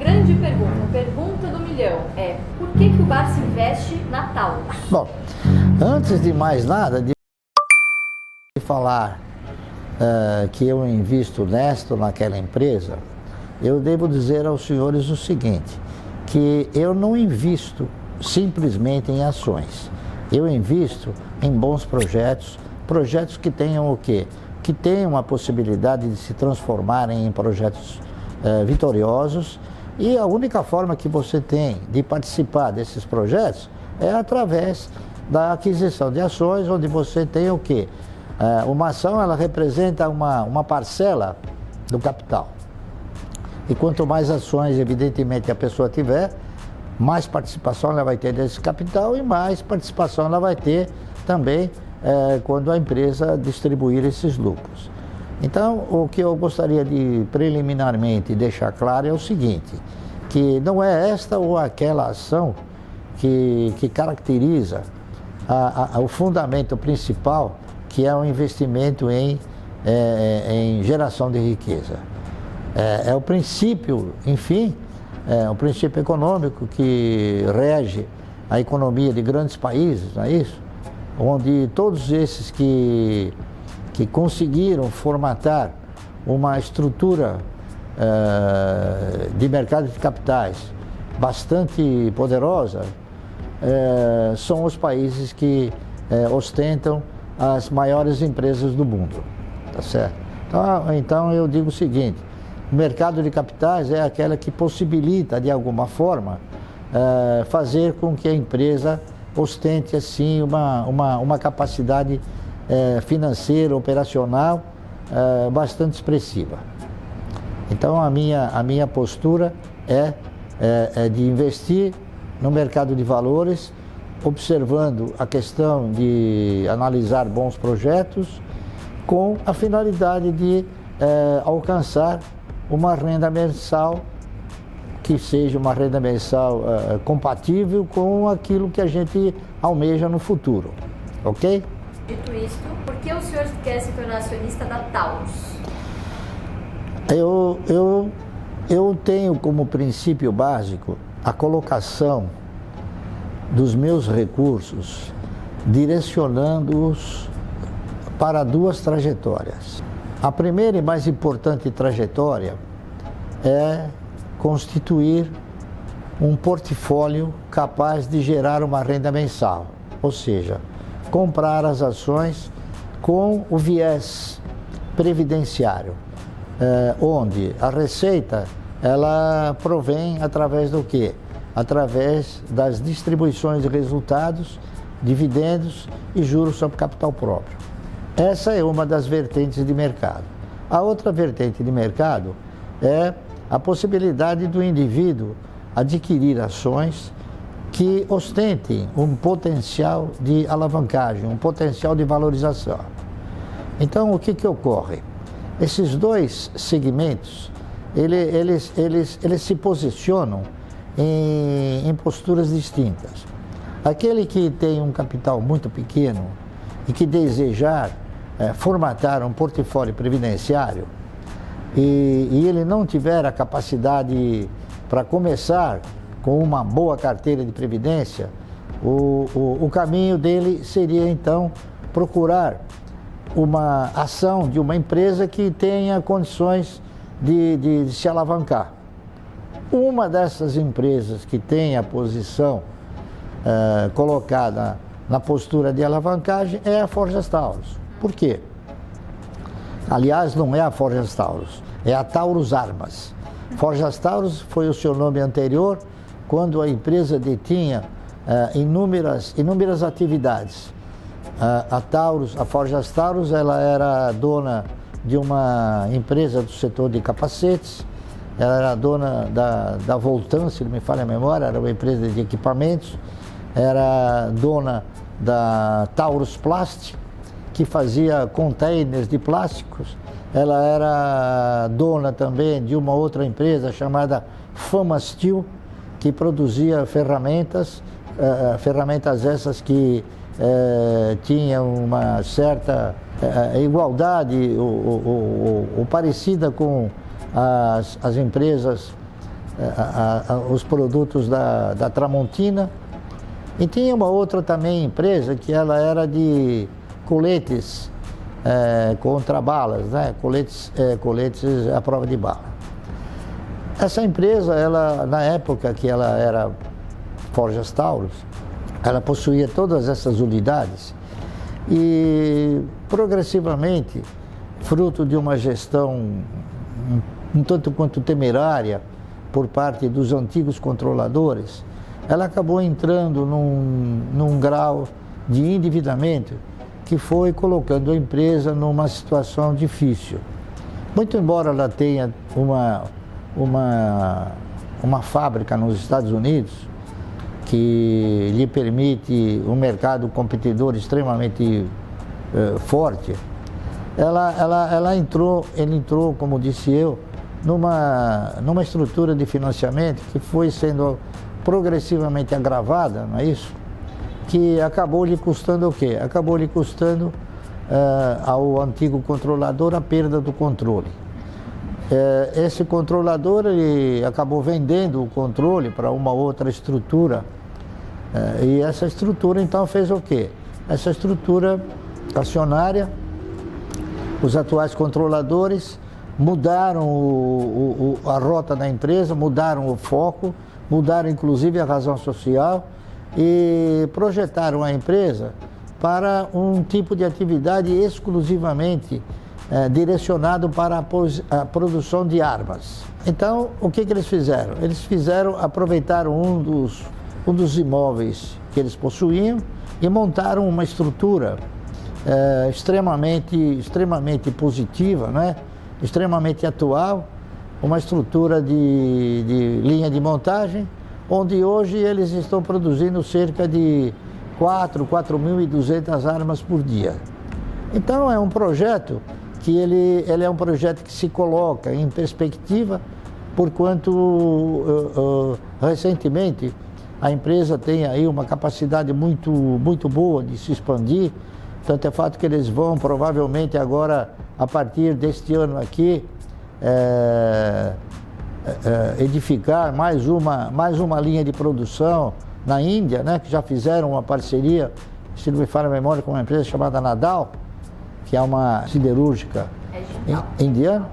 grande pergunta, a pergunta do milhão é: por que o Barsi investe na Taurus? Bom, antes de mais nada, de falar que eu invisto naquela empresa, eu devo dizer aos senhores o seguinte, que eu não invisto simplesmente em ações. Eu invisto em bons projetos, projetos que tenham o quê? Que tenham a possibilidade de se transformarem em projetos vitoriosos, e a única forma que você tem de participar desses projetos é através da aquisição de ações, onde você tem o quê? Uma ação, ela representa uma parcela do capital. E quanto mais ações, evidentemente, a pessoa tiver, mais participação ela vai ter desse capital e mais participação ela vai ter também quando a empresa distribuir esses lucros. Então, o que eu gostaria de preliminarmente deixar claro é o seguinte, que não é esta ou aquela ação que caracteriza o fundamento principal, que é o investimento em geração de riqueza. É o princípio, enfim, o princípio econômico que rege a economia de grandes países, não é isso? Onde todos esses que conseguiram formatar uma estrutura de mercado de capitais bastante poderosa, são os países que ostentam as maiores empresas do mundo, tá certo? Então eu digo o seguinte, o mercado de capitais é aquela que possibilita, de alguma forma, fazer com que a empresa ostente, assim, uma capacidade financeira, operacional, bastante expressiva. Então, a minha postura é de investir no mercado de valores, observando a questão de analisar bons projetos, com a finalidade de alcançar uma renda mensal que seja uma renda mensal compatível com aquilo que a gente almeja no futuro, ok? Dito isto, por que o senhor quer se tornar acionista da Taurus? Eu tenho como princípio básico a colocação dos meus recursos, direcionando-os para duas trajetórias. A primeira e mais importante trajetória é constituir um portfólio capaz de gerar uma renda mensal, ou seja, comprar as ações com o viés previdenciário, onde a receita ela provém através do quê? Através das distribuições de resultados, dividendos e juros sobre capital próprio. Essa é uma das vertentes de mercado. A outra vertente de mercado é a possibilidade do indivíduo adquirir ações que ostentem um potencial de alavancagem, um potencial de valorização. Então, o que ocorre? Esses dois segmentos, eles se posicionam em posturas distintas. Aquele que tem um capital muito pequeno e que desejar formatar um portfólio previdenciário e ele não tiver a capacidade para começar com uma boa carteira de previdência, o caminho dele seria então procurar uma ação de uma empresa que tenha condições de se alavancar. Uma dessas empresas que tem a posição colocada na postura de alavancagem é a Forjas Taurus. Por quê? Aliás, não é a Forjas Taurus, é a Taurus Armas. Forjas Taurus foi o seu nome anterior, quando a empresa detinha inúmeras atividades. A Forjas Taurus, ela era dona de uma empresa do setor de capacetes, ela era dona da Voltan, se não me falha a memória, era uma empresa de equipamentos, era dona da Taurus Plast, que fazia containers de plásticos, ela era dona também de uma outra empresa chamada Fama Steel, que produzia ferramentas essas que tinham uma certa igualdade ou parecida com as empresas os produtos da Tramontina. E tinha uma outra também empresa que ela era de coletes contra balas, né? Coletes à prova de bala. Essa empresa, ela, na época que ela era Forjas Taurus, ela possuía todas essas unidades e progressivamente, fruto de uma gestão um tanto quanto temerária por parte dos antigos controladores, ela acabou entrando num grau de endividamento que foi colocando a empresa numa situação difícil. Muito embora ela tenha uma fábrica nos Estados Unidos que lhe permite um mercado competidor extremamente forte, ele entrou, como disse eu, numa estrutura de financiamento que foi sendo progressivamente agravada, não é isso? Que acabou lhe custando o quê? Acabou lhe custando ao antigo controlador a perda do controle. Esse controlador ele acabou vendendo o controle para uma outra estrutura e essa estrutura então fez o quê? Essa estrutura acionária, os atuais controladores mudaram a rota da empresa, mudaram o foco, mudaram inclusive a razão social e projetaram a empresa para um tipo de atividade exclusivamente direcionado para a produção de armas. Então, o que eles fizeram? Eles aproveitaram um dos imóveis que eles possuíam e montaram uma estrutura extremamente positiva, né? Extremamente atual, uma estrutura de linha de montagem, onde hoje eles estão produzindo cerca de 4.200 armas por dia. Então é um projeto que ele é um projeto que se coloca em perspectiva, porquanto recentemente a empresa tem aí uma capacidade muito boa de se expandir. Tanto é fato que eles vão provavelmente agora, a partir deste ano aqui, edificar mais uma linha de produção na Índia, né, que já fizeram uma parceria, se não me falha a memória, com uma empresa chamada Nadal, que é uma siderúrgica indiana.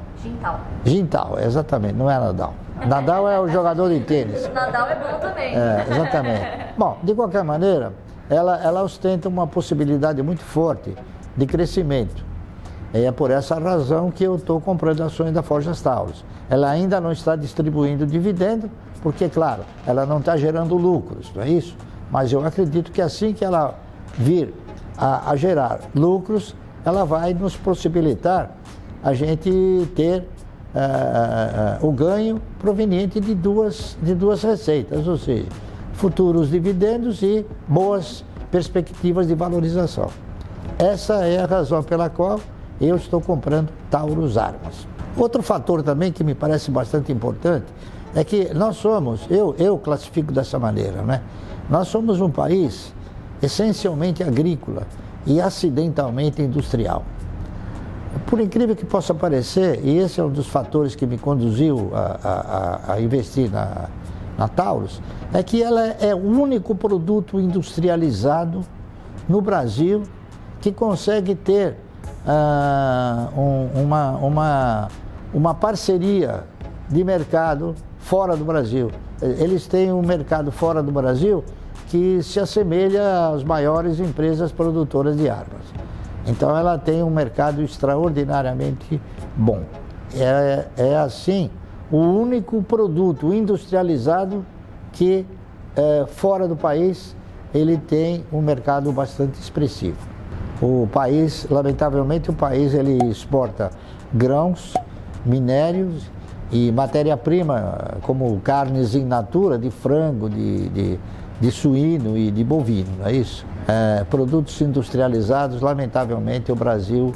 Jintal, exatamente, não é Nadal. Nadal é o jogador de tênis. Nadal é bom também. Exatamente. Bom, de qualquer maneira, ela ostenta uma possibilidade muito forte de crescimento. E é por essa razão que eu estou comprando ações da Forjas Taurus. Ela ainda não está distribuindo dividendo, porque, claro, ela não está gerando lucros, não é isso? Mas eu acredito que assim que ela vir a gerar lucros, ela vai nos possibilitar a gente ter o ganho proveniente de duas receitas, ou seja, futuros dividendos e boas perspectivas de valorização. Essa é a razão pela qual eu estou comprando Taurus Armas. Outro fator também que me parece bastante importante é que nós somos, eu classifico dessa maneira, né? Nós somos um país essencialmente agrícola e acidentalmente industrial. Por incrível que possa parecer, e esse é um dos fatores que me conduziu a investir na Taurus, é que ela é o único produto industrializado no Brasil que consegue ter uma parceria de mercado fora do Brasil. Eles têm um mercado fora do Brasil que se assemelha às maiores empresas produtoras de armas. Então ela tem um mercado extraordinariamente bom. É assim, o único produto industrializado que fora do país ele tem um mercado bastante expressivo. O país, lamentavelmente, ele exporta grãos, minérios e matéria-prima, como carnes in natura, de frango, de suíno e de bovino, não é isso? Produtos industrializados, lamentavelmente, o Brasil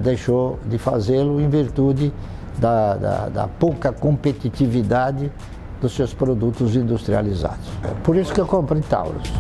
deixou de fazê-lo em virtude da pouca competitividade dos seus produtos industrializados. Por isso que eu compro em Taurus.